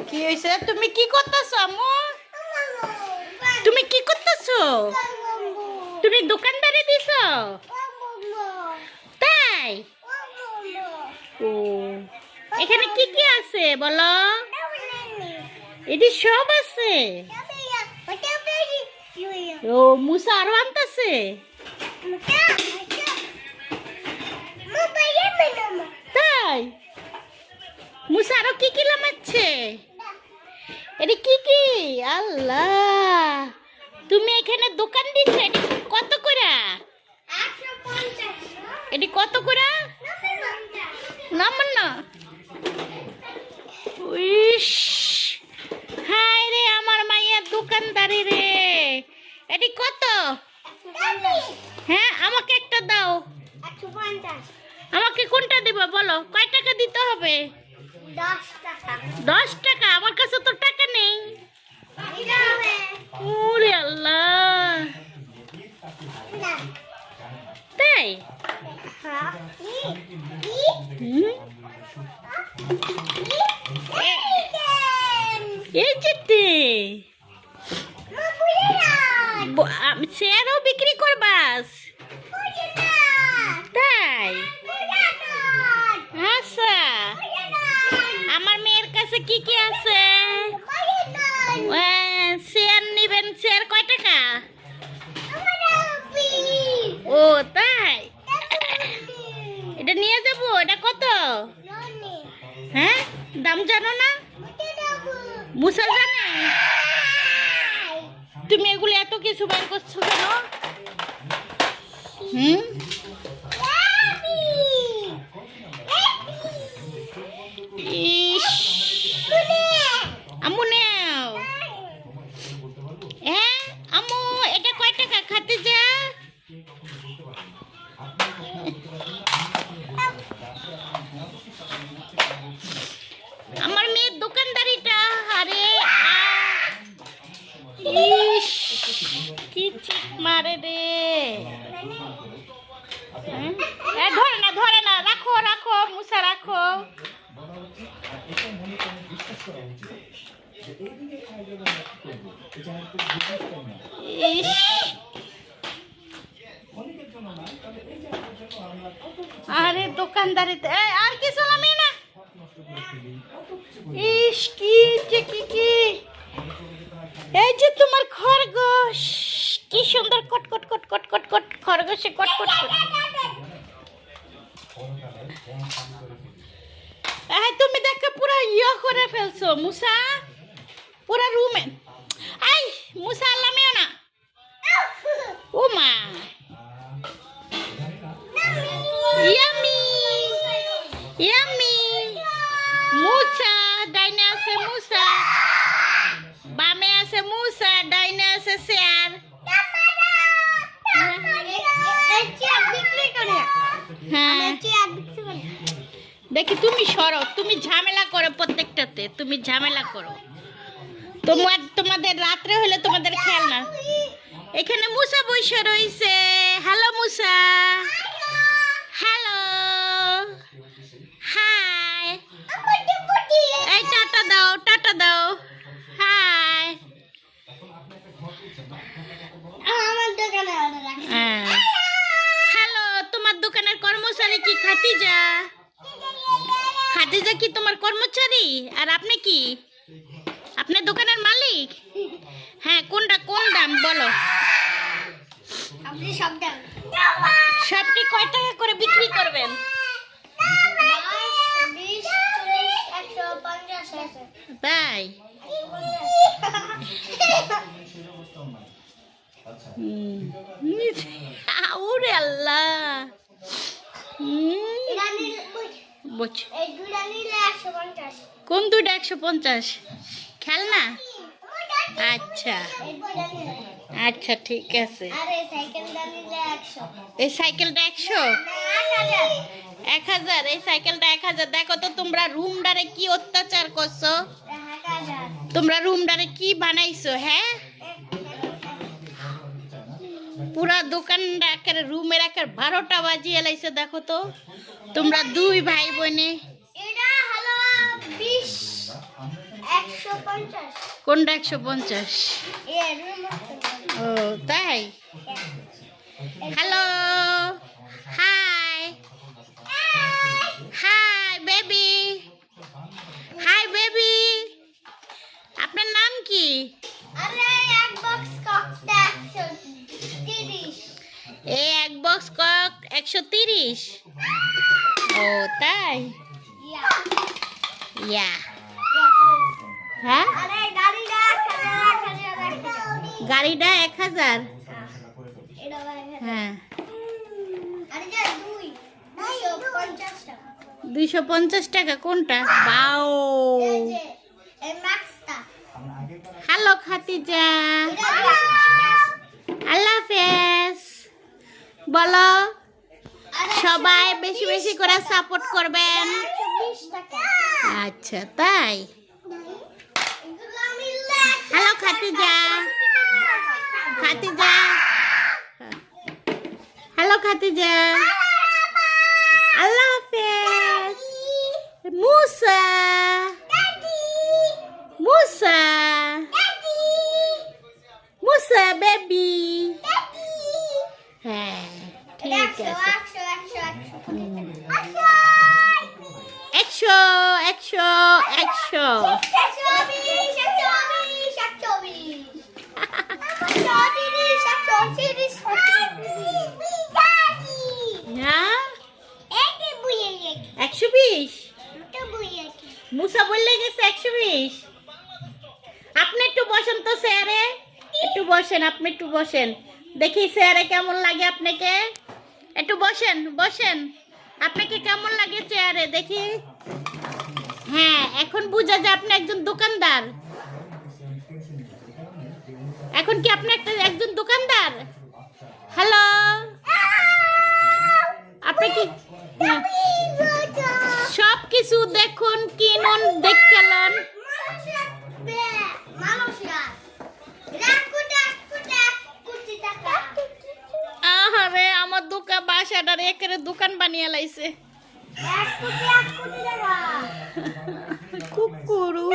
কি হইছে? তুমি কি করতেছো আম্মু? তুমি কি করতেছো? তুমি দোকানদারি দিছো? তাই? ও, এখানে কি কি আছে বলো? এটি সব আছে। ও, মুসা আরো আনতেছে। তাই? মুসা আরো কি কি লামাচ্ছে? এটি কি কি? আল্লাহ, তুমি এখানে দোকান দিচ্ছ? এটি কত করে? এটি কত করে? নামান না। ইস, হায় রে আমার মাইয়ার দোকানদারি রে। এটি কত? হ্যাঁ, আমাকে একটা দাও। আমাকে কোনটা দিবা বলো? কয় টাকা দিতে হবে? 10 টাকা? আমার কাছে তো টাকা নেই। ওরে আল্লাহ, তাই? এই যেতে শেয়ারও বিক্রি করবাস? তাই? আচ্ছা, আমার মেয়ের কাছে কি কি আছে? শেয়ার নিবেন? শেয়ার কয় টাকা? ও তাই, এটা নিয়ে যাবো। এটা কত? হ্যাঁ, দাম জানো না? মুসা জানে? তুমি এগুলো এত কিছু বের করছো কেন? ইস, আম্মু নাও। হ্যাঁ আম্মু, এটা কয় টাকা? খাতে যা। আমার মেয়ের দোকানদারিটা, আরে ইস, কি চিক মারে রে। ধরে না, রাখো রাখো, মুসা রাখো। ইস, আরে দোকানদারিতে আর কিছু নামি না। ইস, কি যে কি এই যে তোমার খরগোশ, কি সুন্দর কট কট কট কট কট কট খরগোশে কট কট কট। তুমি দেখো পুরো ইয়ে করে ফেলছো মুসা, পুরো রুমে। আই মুসা, আল্লামিও না। ও মা, ইয়ামি ইয়ামি। মুসা ডাইনে আছে, মুসা বামে আছে, মুসা ডাইনে আছে শেয়ার। হ্যাঁ দেখি, তুমি সরো, তুমি ঝামেলা করো প্রত্যেকটাতে, তুমি ঝামেলা করো। তোমাদের রাত্রে হলে তোমাদের খেয়াল না। এখানে মুসা বসে রইছে। হ্যালো মুসা, হ্যালো, হাই। এই টাটা দাও, টাটা দাও, হাই। হ্যালো, তোমার দোকানের কর্মচারী কি খাদিজা? খাদিজা কি তোমার কর্মচারী? আর আপনি কি আপনার দোকানের মালিক? হ্যাঁ, কোনটা কোন দাম বলো? সবটি কয় টাকা করে বিক্রি করবেন? তাই? ওরে আল্লাহ, কোন দুইটা 150? খেলনা? আচ্ছা আচ্ছা, ঠিক আছে। এই সাইকেলটা 100? 1000? এই সাইকেলটা 1000? দেখো তো তোমরা রুমডারে কি অত্যাচার করছো, তোমরা রুমডারে কি বানাইছো। হ্যাঁ, পুরা দোকানটা রুমের 12টা বাজিয়ে লাইছে। দেখো তো তোমরা দুই ভাই বোনে। কোনটা 150? ও তাই। Hello, high hi baby, hi baby, আপনার নাম কি? এই এক বক্স কক 130। ও তাই। ইয়া হ্যাঁ, গাড়িটা 1000। হ্যাঁ 250 টাকা। কোনটা? বাও। হ্যালো খাতিজা, আল্লাহ হাফেজ। বলো সবাই বেশি বেশি করে সাপোর্ট করবেন। আচ্ছা তাই। হ্যালো খাতিজা, খাতিজা, হ্যালো খাতিজা, আল্লাহ হাফেজ। মুসা, মুসা, মুসা বেবি। হ্যাঁ ঠিক আছে। 100 100 100। হ্যাঁ 120। মুসা বললে গেছে 120। আপনি একটু বসেন তো চেয়ারে, একটু বসেন, আপনি একটু বসেন, দেখি চেয়ারে কেমন লাগে আপনাকে। একটু বসেন, বসেন, আপনাকে কেমন লাগে চেয়ারে দেখি। হ্যাঁ এখন বুঝা যায় আপনি একজন দোকানদার। এখন কি আপনি একজন দোকানদার? হ্যালো, আপনি কি সব কিছু দেখুন, কিনুন, দেখলেন। আহারে আমার দোকান বাসাটার একেবারে দোকান বানিয়ে লাইছে। কুকুরু